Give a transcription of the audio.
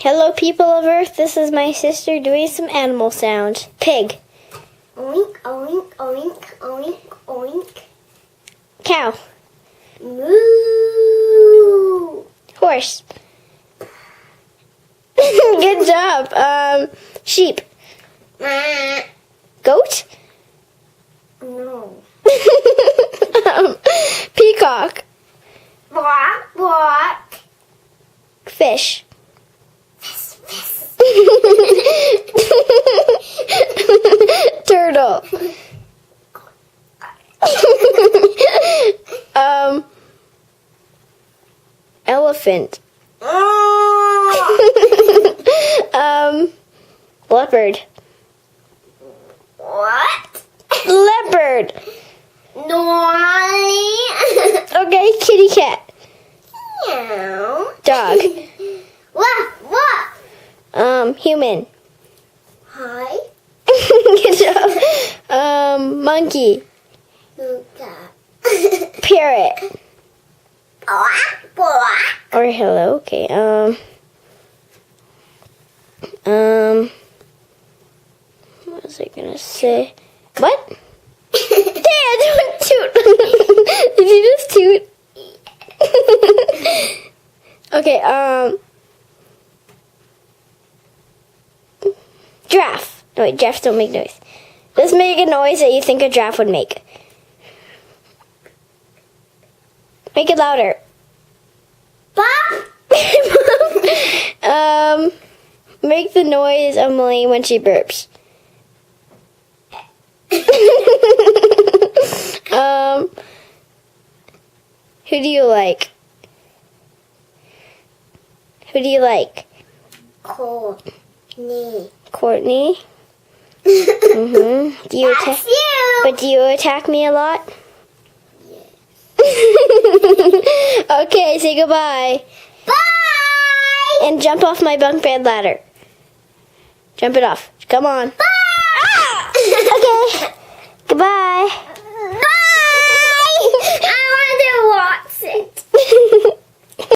Hello, people of Earth. This is my sister doing some animal sounds. Pig. Oink, oink, oink, oink, oink. Cow. Moo. Horse. Good job. Sheep. Goat. No. Peacock. Quack, quack. Fish. Turtle. Elephant. Leopard. What? Leopard. Naughty. Okay, kitty cat. Meow. Dog. What? Human. Hi. Good job. Monkey. Luca. Parrot. Quack, quack. Or hello. Okay. What was I gonna say? What? Dad, don't toot. Did you just toot? Okay. Giraffe. No, wait, giraffes don't make noise. Let's make a noise that you think a giraffe would make. Make it louder. Make the noise Emily when she burps. Who do you like? Who do you like? Courtney. Courtney. Do you That's you. But do you attack me a lot? Okay, say goodbye. Bye. And jump off my bunk bed ladder. Jump it off. Come on. Bye.